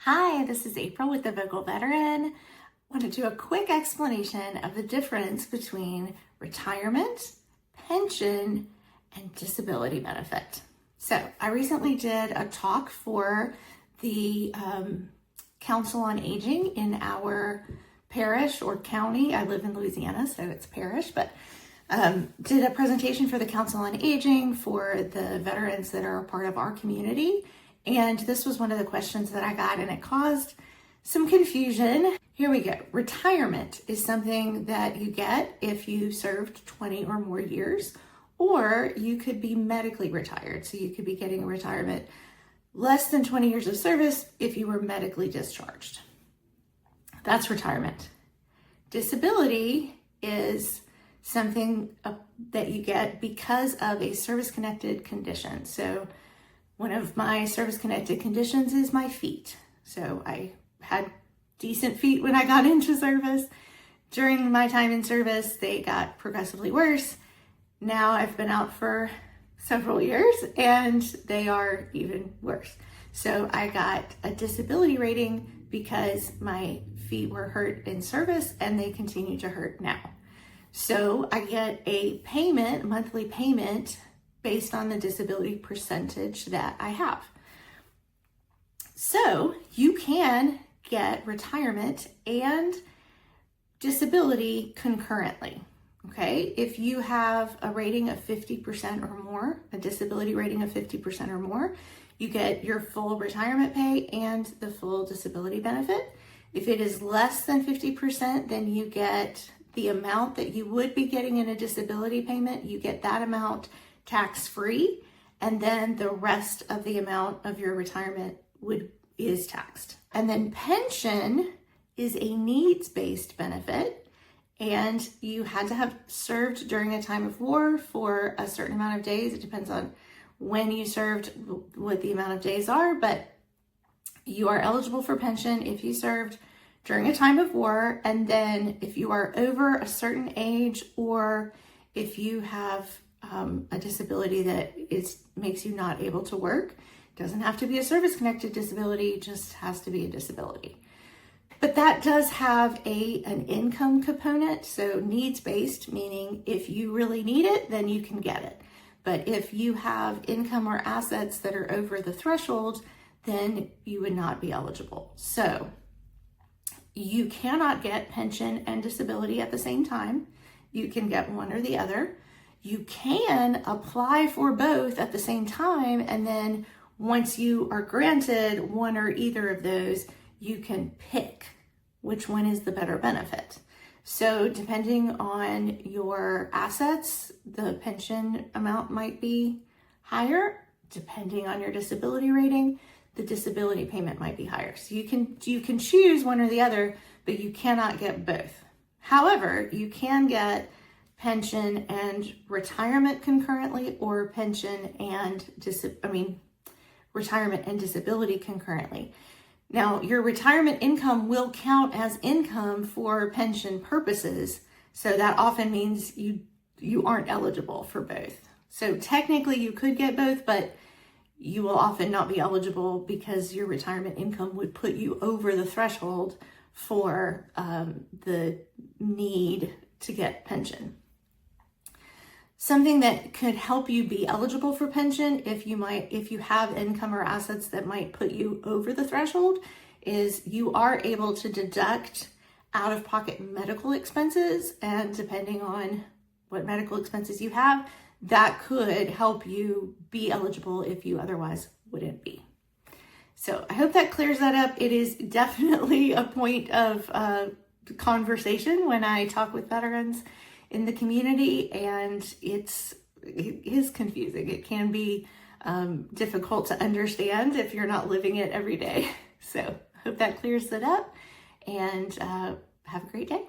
Hi, this is April with the Vocal Veteran. I want to do a quick explanation of the difference between retirement, pension, and disability benefit. So I recently did a talk for the Council on Aging in our parish or county. I live in Louisiana, so it's parish, but did a presentation for the Council on Aging for the veterans that are a part of our community. And this was one of the questions that I got, and it caused some confusion. Here we go. Retirement is something that you get if you served 20 or more years, or you could be medically retired. So you could be getting a retirement less than 20 years of service if you were medically discharged. That's retirement. Disability is something that you get because of a service-connected condition. So one of my service-connected conditions is my feet. So I had decent feet when I got into service. During my time in service, they got progressively worse. Now I've been out for several years and they are even worse. So I got a disability rating because my feet were hurt in service and they continue to hurt now. So I get a payment, monthly payment, based on the disability percentage that I have. So you can get retirement and disability concurrently, okay? If you have a rating of 50% or more, a disability rating of 50% or more, you get your full retirement pay and the full disability benefit. If it is less than 50%, then you get the amount that you would be getting in a disability payment. You get that amount tax-free, and then the rest of the amount of your retirement is taxed. And then pension is a needs-based benefit, and you had to have served during a time of war for a certain amount of days. It depends on when you served, what the amount of days are, but you are eligible for pension if you served during a time of war. And then if you are over a certain age, or if you have a disability that makes you not able to work. It doesn't have to be a service-connected disability, it just has to be a disability. But that does have an income component, so needs-based, meaning if you really need it, then you can get it. But if you have income or assets that are over the threshold, then you would not be eligible. So you cannot get pension and disability at the same time. You can get one or the other. You can apply for both at the same time, and then once you are granted one or either of those, you can pick which one is the better benefit. So depending on your assets, the pension amount might be higher. Depending on your disability rating, the disability payment might be higher. So you can choose one or the other, but you cannot get both. However, you can get pension and retirement concurrently, or pension and retirement and disability concurrently. Now, your retirement income will count as income for pension purposes, so that often means you aren't eligible for both. So technically you could get both, but you will often not be eligible because your retirement income would put you over the threshold for the need to get pension. Something that could help you be eligible for pension if you have income or assets that might put you over the threshold is you are able to deduct out-of-pocket medical expenses, and depending on what medical expenses you have, that could help you be eligible if you otherwise wouldn't be. So I hope that clears that up. It is definitely a point of conversation when I talk with veterans in the community, and it is confusing. It can be difficult to understand if you're not living it every day. So I hope that clears it up, and have a great day.